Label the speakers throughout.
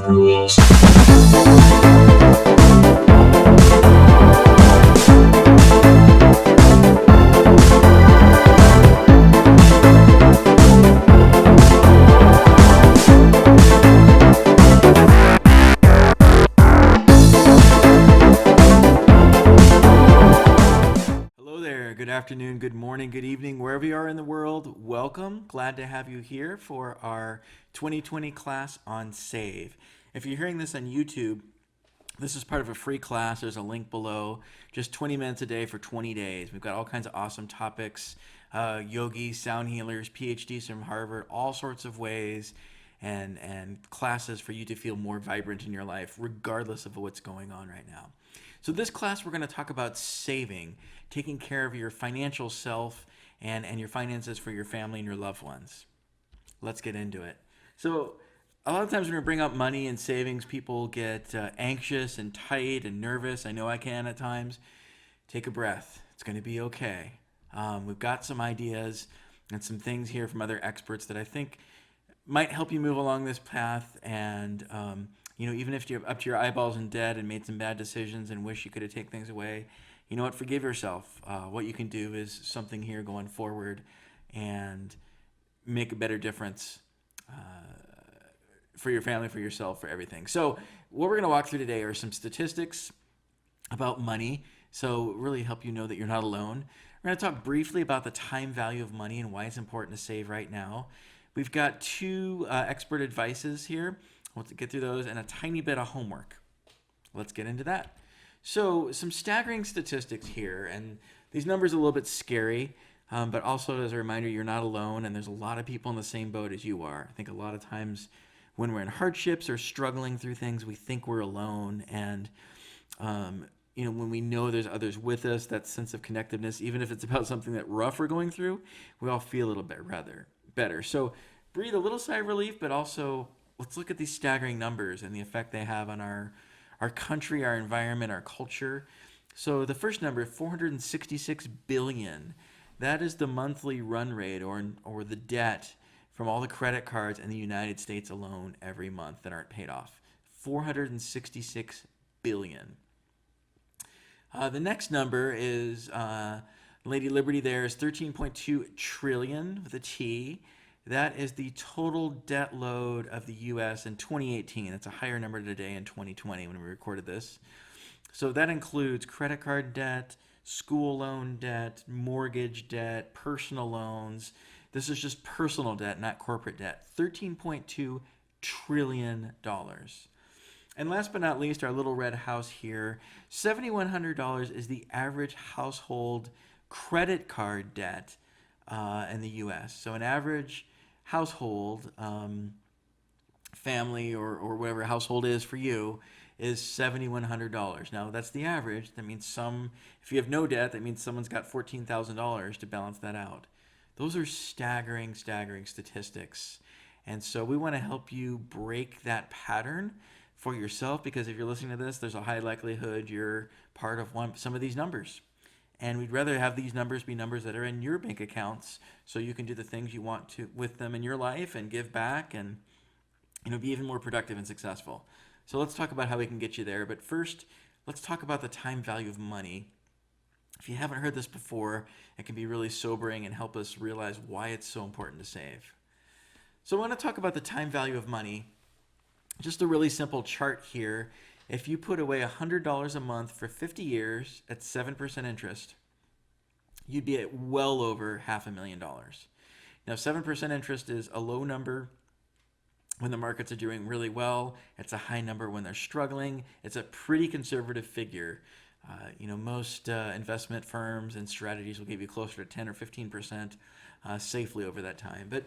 Speaker 1: affiliation.
Speaker 2: Hello there, good afternoon, good morning, good evening, wherever you are in the world. Welcome. Glad to have you here for our 2020 class on SAVE. If you're hearing this on YouTube, this is part of a free class. There's a link below. Just 20 minutes a day for 20 days. We've got all kinds of awesome topics, yogis, sound healers, PhDs from Harvard, all sorts of ways and classes for you to feel more vibrant in your life, regardless of what's going on right now. So this class, we're going to talk about saving, taking care of your financial self and your finances for your family and your loved ones. Let's get into it. So a lot of times when we bring up money and savings, people get anxious and tight and nervous. I know I can at times. Take a breath. It's going to be okay. We've got some ideas and some things here from other experts that I think might help you move along this path. And even if you're up to your eyeballs in debt and made some bad decisions and wish you could have taken things away, you know what? Forgive yourself. What you can do is something here going forward and make a better difference for your family, for yourself, for everything. So what we're going to walk through today are some statistics about money. So really help you know that you're not alone. We're going to talk briefly about the time value of money and why it's important to save right now. We've got two expert advices here. We'll get through those and a tiny bit of homework. Let's get into that. So some staggering statistics here, and these numbers are a little bit scary, but also as a reminder, you're not alone, and there's a lot of people in the same boat as you are. I think a lot of times when we're in hardships or struggling through things, we think we're alone, and when we know there's others with us, that sense of connectiveness, even if it's about something that rough we're going through, we all feel a little bit better. So breathe a little sigh of relief, but also let's look at these staggering numbers and the effect they have on our country, our environment, our culture. So the first number, 466 billion. That is the monthly run rate or the debt from all the credit cards in the United States alone every month that aren't paid off. 466 billion. The next number is Lady Liberty there is 13.2 trillion with a T. That is the total debt load of the U.S. in 2018. It's a higher number today in 2020 when we recorded this. So that includes credit card debt, school loan debt, mortgage debt, personal loans. This is just personal debt, not corporate debt. $13.2 trillion. And last but not least, our little red house here, $7,100 is the average household credit card debt in the U.S. So an average household, family or whatever household is for you, is $7,100. Now that's the average. That means if you have no debt, that means someone's got $14,000 to balance that out. Those are staggering statistics. And so we want to help you break that pattern for yourself, because if you're listening to this, there's a high likelihood you're part of some of these numbers. And we'd rather have these numbers be numbers that are in your bank accounts so you can do the things you want to with them in your life and give back and be even more productive and successful. So let's talk about how we can get you there. But first, let's talk about the time value of money. If you haven't heard this before, it can be really sobering and help us realize why it's so important to save. So I want to talk about the time value of money. Just a really simple chart here. If you put away $100 a month for 50 years at 7% interest, you'd be at well over $500,000. Now, 7% interest is a low number when the markets are doing really well. It's a high number when they're struggling. It's a pretty conservative figure. Most investment firms and strategies will give you closer to 10 or 15% safely over that time. But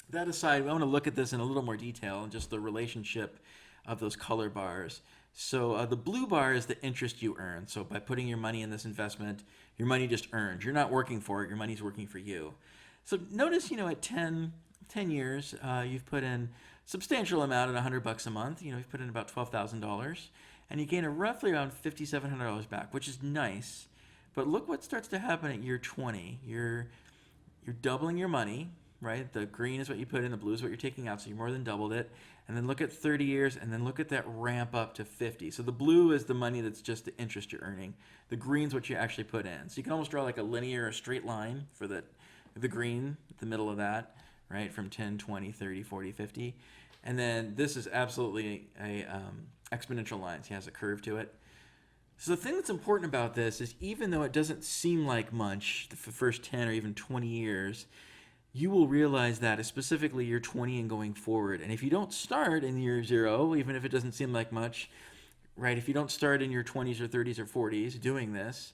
Speaker 2: that aside, we want to look at this in a little more detail and just the relationship of those color bars. So the blue bar is the interest you earn. So by putting your money in this investment, your money just earns. You're not working for it. Your money's working for you. So notice, at 10 years, you've put in substantial amount at $100 a month. You've put in about $12,000, and you gain roughly around $5,700 back, which is nice. But look what starts to happen at year 20. You're doubling your money. right? The green is what you put in, the blue is what you're taking out, so you more than doubled it. And then look at 30 years, and then look at that ramp up to 50. So the blue is the money that's just the interest you're earning. The green's what you actually put in. So you can almost draw like a linear, a straight line for the green, the middle of that, right? From 10, 20, 30, 40, 50. And then this is absolutely a exponential line. So it has a curve to it. So the thing that's important about this is even though it doesn't seem like much the first 10 or even 20 years, you will realize that, specifically year 20 and going forward. And if you don't start in year 0, even if it doesn't seem like much, right? If you don't start in your 20s or 30s or 40s doing this,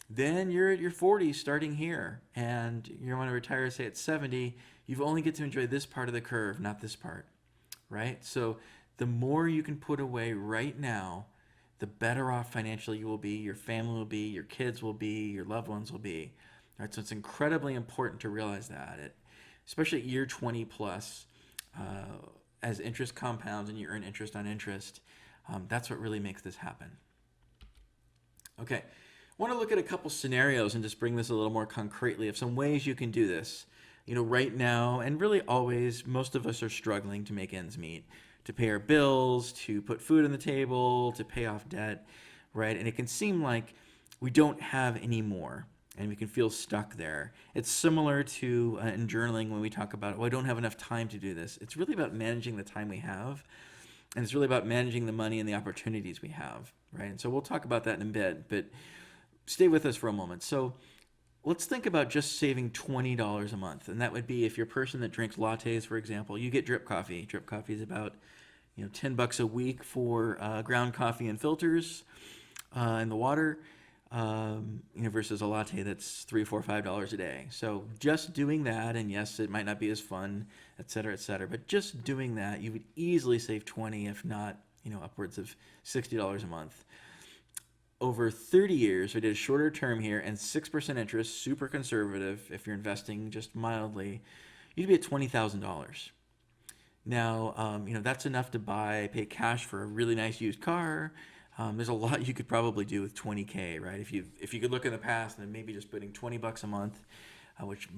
Speaker 2: then you're at your 40s starting here. And you want to retire, say, at 70, you've only get to enjoy this part of the curve, not this part, right? So the more you can put away right now, the better off financially you will be, your family will be, your kids will be, your loved ones will be. All right, so it's incredibly important to realize that, especially at year 20 plus, as interest compounds and you earn interest on interest, that's what really makes this happen. Okay, I want to look at a couple scenarios and just bring this a little more concretely of some ways you can do this. You know, right now, and really always, most of us are struggling to make ends meet, to pay our bills, to put food on the table, to pay off debt, right? And it can seem like we don't have any more, and we can feel stuck there. It's similar to in journaling when we talk about, I don't have enough time to do this. It's really about managing the time we have, and it's really about managing the money and the opportunities we have, right? And so we'll talk about that in a bit, but stay with us for a moment. So let's think about just saving $20 a month. And that would be if you're a person that drinks lattes, for example, you get drip coffee. Drip coffee is about $10 a week for ground coffee and filters in the water, versus a latte that's $3, $4, $5 a day. So just doing that, and yes, it might not be as fun, et cetera, but just doing that, you would easily save 20, if not, upwards of $60 a month. Over 30 years, we did a shorter term here, and 6% interest, super conservative. If you're investing just mildly, you'd be at $20,000. Now, that's enough to pay cash for a really nice used car. There's a lot you could probably do with 20K, right? If you could look in the past and maybe just putting $20 a month, which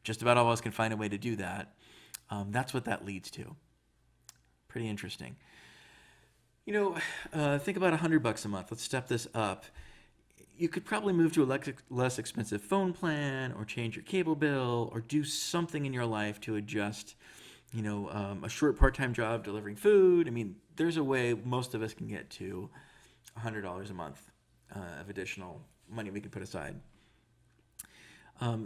Speaker 2: just about all of us can find a way to do that. That's what that leads to. Pretty interesting. Think about $100 a month. Let's step this up. You could probably move to a less expensive phone plan, or change your cable bill, or do something in your life to adjust, a short part-time job delivering food. I mean, there's a way most of us can get to $100 a month of additional money we can put aside.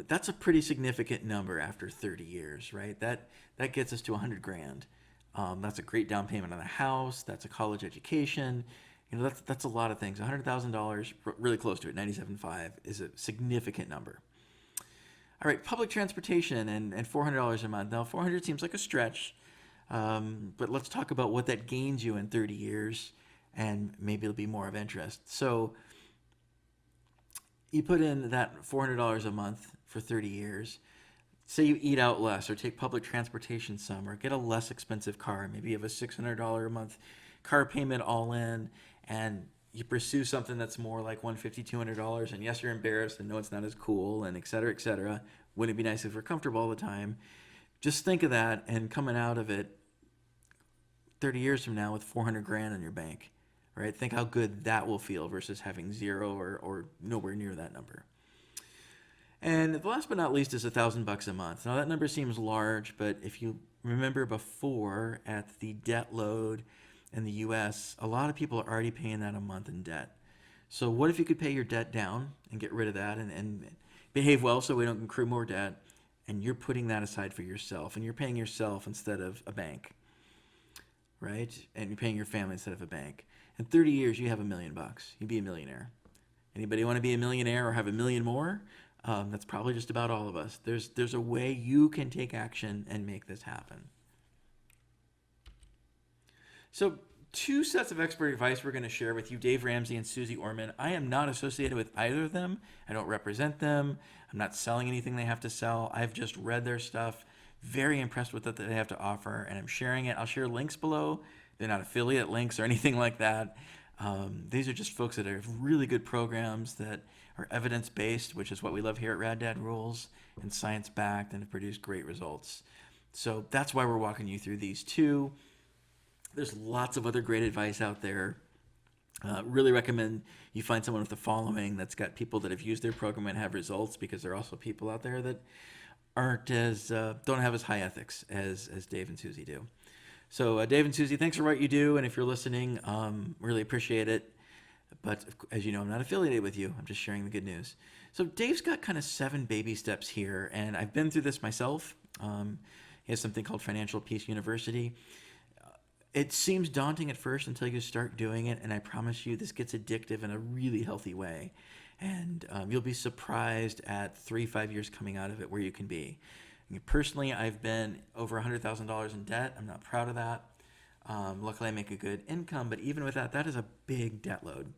Speaker 2: That's a pretty significant number after 30 years, right? That gets us to $100,000. That's a great down payment on a house. That's a college education. That's a lot of things. $100,000, really close to it, 97.5, is a significant number. All right, public transportation and $400 a month. Now, $400 seems like a stretch, but let's talk about what that gains you in 30 years, and maybe it'll be more of interest. So you put in that $400 a month for 30 years. Say you eat out less, or take public transportation some, or get a less expensive car. Maybe you have a $600 a month car payment all in, and you pursue something that's more like $150, $200, and yes, you're embarrassed and no, it's not as cool, and et cetera, et cetera. Wouldn't it be nice if we're comfortable all the time? Just think of that, and coming out of it 30 years from now with $400,000 in your bank, right? Think how good that will feel versus having zero or nowhere near that number. And the last but not least is $1,000 a month. Now that number seems large, but if you remember before, at the debt load in the U.S., a lot of people are already paying that a month in debt. So what if you could pay your debt down and get rid of that and behave well so we don't accrue more debt, and you're putting that aside for yourself, and you're paying yourself instead of a bank, right? And you're paying your family instead of a bank. In 30 years, you have $1 million. You'd be a millionaire. Anybody want to be a millionaire or have $1 million more? That's probably just about all of us. There's a way you can take action and make this happen. So 2 sets of expert advice we're going to share with you, Dave Ramsey and Suze Orman. I am not associated with either of them. I don't represent them. I'm not selling anything they have to sell. I've just read their stuff. Very impressed with what they have to offer, and I'm sharing it. I'll share links below. They're not affiliate links or anything like that. These are just folks that have really good programs that are evidence-based, which is what we love here at Rad Dad Rules, and science-backed, and have produced great results. So that's why we're walking you through these two. There's lots of other great advice out there. Really recommend you find someone with a following that's got people that have used their program and have results, because there are also people out there that aren't as don't have as high ethics as Dave and Suze do. So Dave and Suze, thanks for what you do, and if you're listening, really appreciate it. But as you know, I'm not affiliated with you. I'm just sharing the good news. So Dave's got kind of 7 baby steps here, and I've been through this myself. He has something called Financial Peace University. It seems daunting at first until you start doing it, and I promise you this gets addictive in a really healthy way. And you'll be surprised at 3-5 years coming out of it where you can be. I mean, personally, I've been over $100,000 in debt. I'm not proud of that. Luckily, I make a good income, but even with that, that is a big debt load.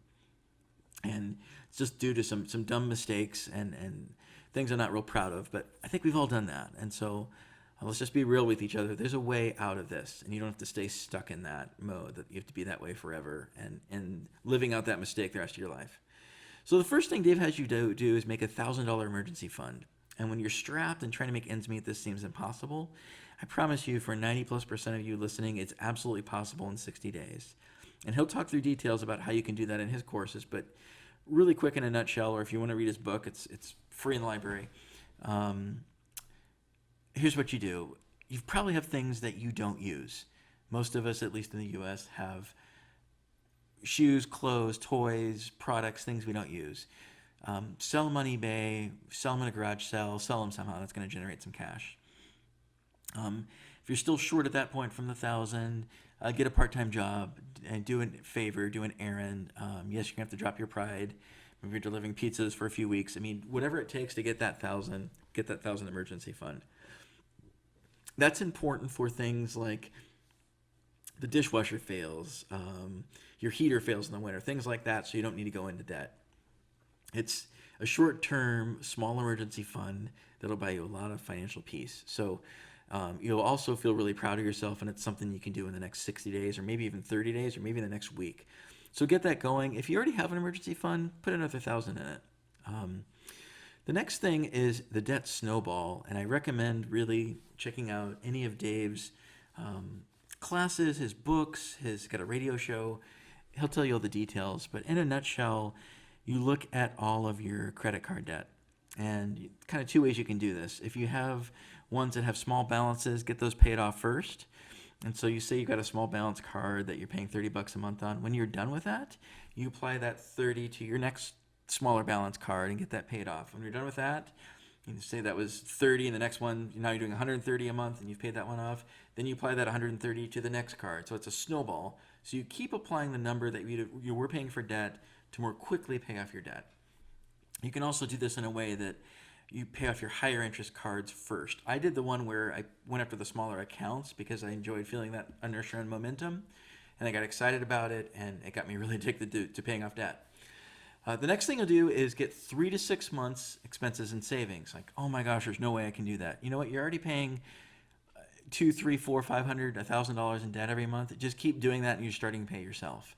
Speaker 2: And it's just due to some dumb mistakes and things I'm not real proud of, but I think we've all done that. And so let's just be real with each other. There's a way out of this, and you don't have to stay stuck in that mode that you have to be that way forever and living out that mistake the rest of your life. So the first thing Dave has you do is make a $1,000 emergency fund. And when you're strapped and trying to make ends meet, this seems impossible. I promise you, for 90+% of you listening, it's absolutely possible in 60 days. And he'll talk through details about how you can do that in his courses, but really quick in a nutshell, or if you want to read his book, it's free in the library. Here's what you do. You probably have things that you don't use. Most of us, at least in the U.S., have shoes, clothes, toys, products, things we don't use. Sell them on eBay, sell them in a garage sale, sell them somehow. That's going to generate some cash. If you're still short at that point from the 1,000, get a part-time job and do a favor, do an errand. Yes, you're going to have to drop your pride. Maybe you're delivering pizzas for a few weeks. I mean, whatever it takes to get that 1,000, get that 1,000 emergency fund. That's important for things like the dishwasher fails, your heater fails in the winter, things like that, so you don't need to go into debt. It's a short-term, small emergency fund that'll buy you a lot of financial peace. So you'll also feel really proud of yourself, and it's something you can do in the next 60 days or maybe even 30 days or maybe the next week. So get that going. If you already have an emergency fund, put another 1,000 in it. The next thing is the debt snowball, and I recommend really checking out any of Dave's classes, his books. He's got a radio show. He'll tell you all the details, but in a nutshell, you look at all of your credit card debt, and kind of 2 ways you can do this. If you have ones that have small balances, get those paid off first. And so you say you've got a small balance card that you're paying $30 a month on. When you're done with that, you apply that 30 to your next smaller balance card and get that paid off. When you're done with that, you say that was 30 and the next one, now you're doing 130 a month and you've paid that one off. Then you apply that 130 to the next card. So it's a snowball. So you keep applying the number that you were paying for debt to more quickly pay off your debt. You can also do this in a way that you pay off your higher interest cards first. I did the one where I went after the smaller accounts because I enjoyed feeling that inertia and momentum, and I got excited about it, and it got me really addicted to paying off debt. The next thing I'll do is get 3 to 6 months expenses and savings. Like, oh my gosh, there's no way I can do that. You know what? You're already paying $200, $300, $400, $500, $1,000 in debt every month. Just keep doing that, and you're starting to pay yourself.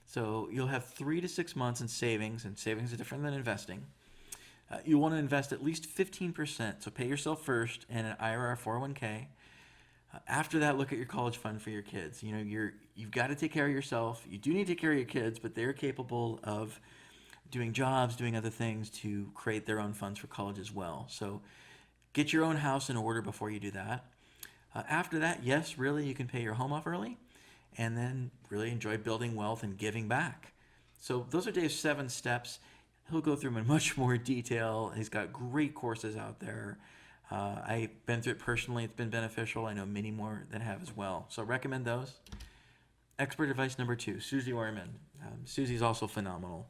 Speaker 2: So you'll have 3 to 6 months in savings, and savings is different than investing. You want to invest at least 15%. So pay yourself first in an IRA or 401k. After that, look at your college fund for your kids. You know, you've got to take care of yourself. You do need to take care of your kids, but they're capable of doing jobs, doing other things to create their own funds for college as well. So get your own house in order before you do that. After that, yes, really, you can pay your home off early and then really enjoy building wealth and giving back. So those are Dave's 7 steps. He'll go through them in much more detail. He's got great courses out there. I've been through it personally. It's been beneficial. I know many more that have as well. So recommend those. Expert advice number 2, Suze Orman. Susie's also phenomenal.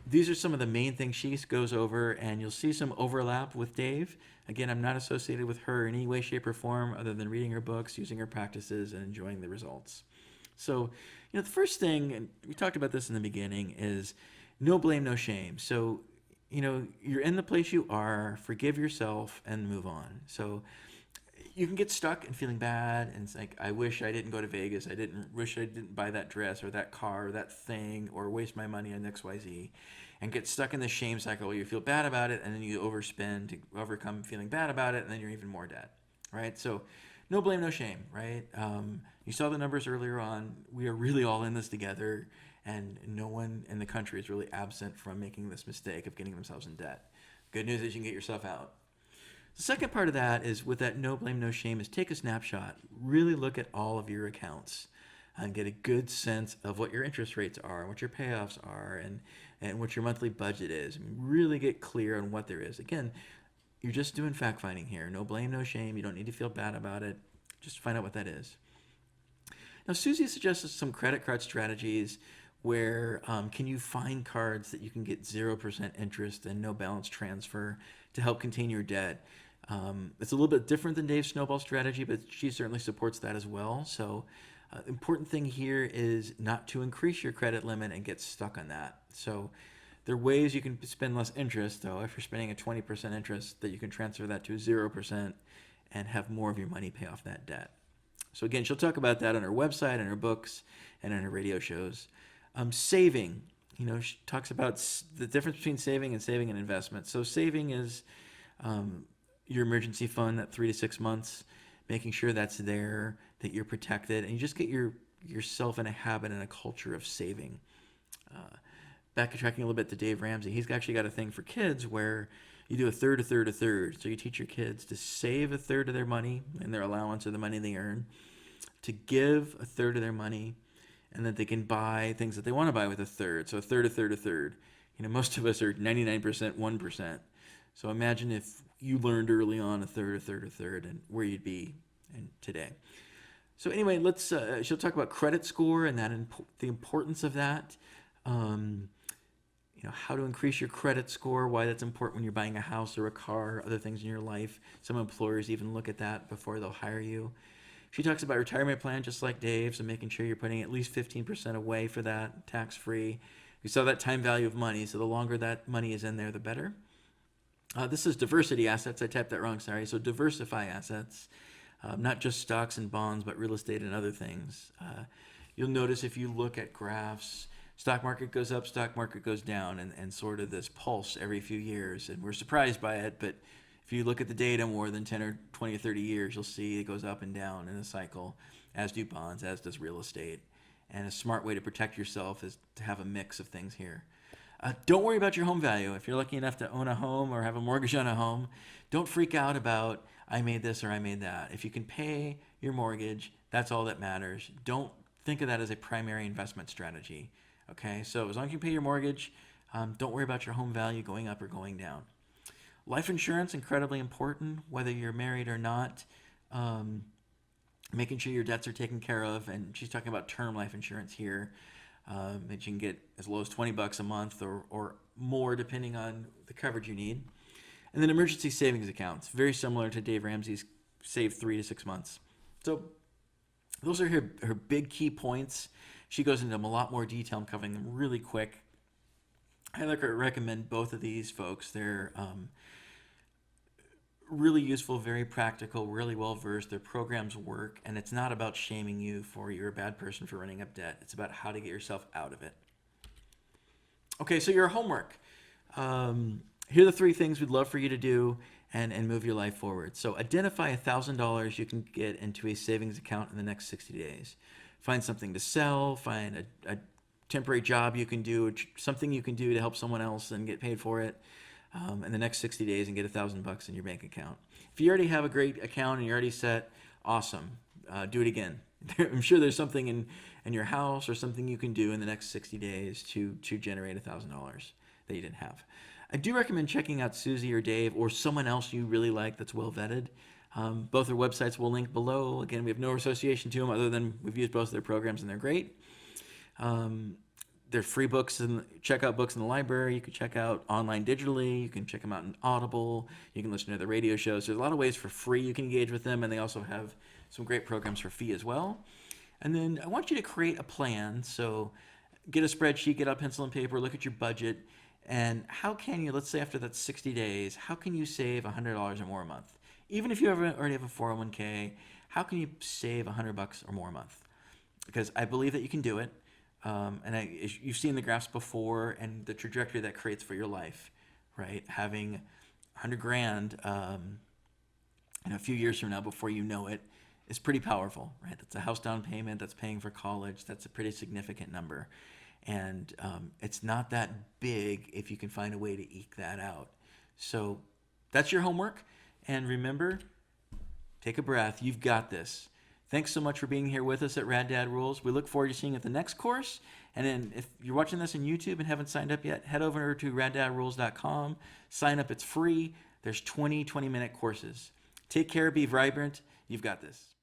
Speaker 2: These are some of the main things she goes over, and you'll see some overlap with Dave. Again, I'm not associated with her in any way, shape, or form other than reading her books, using her practices, and enjoying the results. So, the first thing, and we talked about this in the beginning, is no blame, no shame. So, you're in the place you are, forgive yourself, and move on. So you can get stuck and feeling bad, and it's like, I wish I didn't go to Vegas. Wish I didn't buy that dress or that car or that thing or waste my money on XYZ. and get stuck in the shame cycle where you feel bad about it and then you overspend to overcome feeling bad about it, and then you're even more debt, right? So no blame, no shame, right? You saw the numbers earlier on. We are really all in this together, and no one in the country is really absent from making this mistake of getting themselves in debt. Good news is you can get yourself out. The second part of that is, with that no blame, no shame, is take a snapshot. Really look at all of your accounts and get a good sense of what your interest rates are and what your payoffs are and what your monthly budget is. I mean, really get clear on what there is. Again, you're just doing fact finding here. No blame, no shame. You don't need to feel bad about it. Just find out what that is. Now, Suze suggests some credit card strategies where can you find cards that you can get 0% interest and no balance transfer to help contain your debt. It's a little bit different than Dave's snowball strategy, but she certainly supports that as well. So important thing here is not to increase your credit limit and get stuck on that. So there are ways you can spend less interest, though. If you're spending a 20% interest, that you can transfer that to 0% and have more of your money pay off that debt. So again, she'll talk about that on her website, in her books, and in her radio shows. Saving, she talks about the difference between saving and investment. So saving is your emergency fund, that 3 to 6 months, making sure that's there, that you're protected, and you just get yourself in a habit and a culture of saving. Backtracking a little bit to Dave Ramsey, he's actually got a thing for kids where you do a third, a third, a third. So you teach your kids to save a third of their money and their allowance or the money they earn, to give a third of their money, and that they can buy things that they want to buy with a third. So a third, a third, a third. Most of us are 99%, 1%. So imagine if you learned early on a third, a third, a third, and where you'd be today. So anyway, she'll talk about credit score and the importance of that. How to increase your credit score, why that's important when you're buying a house or a car, other things in your life. Some employers even look at that before they'll hire you. She talks about retirement plan, just like Dave, so making sure you're putting at least 15% away for that, tax-free. We saw that time value of money, so the longer that money is in there, the better. This is diversity assets. I typed that wrong, sorry. So diversify assets, not just stocks and bonds, but real estate and other things. You'll notice if you look at graphs, stock market goes up, stock market goes down, and sort of this pulse every few years. And we're surprised by it, but if you look at the data more than 10 or 20 or 30 years, you'll see it goes up and down in a cycle, as do bonds, as does real estate. And a smart way to protect yourself is to have a mix of things here. Don't worry about your home value. If you're lucky enough to own a home or have a mortgage on a home, don't freak out about, I made this or I made that. If you can pay your mortgage, that's all that matters. Don't think of that as a primary investment strategy. Okay, so as long as you pay your mortgage, don't worry about your home value going up or going down. Life insurance, incredibly important, whether you're married or not. Making sure your debts are taken care of, and she's talking about term life insurance here, that you can get as low as $20 a month or more depending on the coverage you need. And then emergency savings accounts, very similar to Dave Ramsey's save 3 to 6 months. So those are her big key points. She goes into them a lot more detail. I'm covering them really quick. I recommend both of these folks. They're really useful, very practical, really well-versed. Their programs work, and it's not about shaming you for you're a bad person for running up debt. It's about how to get yourself out of it. Okay, so your homework. Here are the 3 things we'd love for you to do and move your life forward. So identify $1,000 you can get into a savings account in the next 60 days. Find something to sell, find a temporary job you can do, something you can do to help someone else and get paid for it in the next 60 days and get $1,000 in your bank account. If you already have a great account and you're already set, awesome. Do it again. I'm sure there's something in your house or something you can do in the next 60 days to generate $1,000 that you didn't have. I do recommend checking out Suze or Dave or someone else you really like that's well vetted. Both their websites will link below. Again, we have no association to them other than we've used both of their programs and they're great. They're free books and check out books in the library. You can check out online digitally. You can check them out in Audible. You can listen to the radio shows. There's a lot of ways for free you can engage with them, and they also have some great programs for fee as well. And then I want you to create a plan. So get a spreadsheet, get out pencil and paper, look at your budget, and how can you, let's say after that 60 days, how can you save $100 or more a month? Even if you already have a 401k, how can you save $100 or more a month? Because I believe that you can do it. You've seen the graphs before and the trajectory that creates for your life, right? Having 100 grand in a few years from now, before you know it, is pretty powerful, right? That's a house down payment. That's paying for college. That's a pretty significant number. And it's not that big if you can find a way to eke that out. So that's your homework. And remember, take a breath. You've got this. Thanks so much for being here with us at Rad Dad Rules. We look forward to seeing you at the next course. And then if you're watching this on YouTube and haven't signed up yet, head over to raddadrules.com. Sign up. It's free. There's 20 20-minute courses. Take care. Be vibrant. You've got this.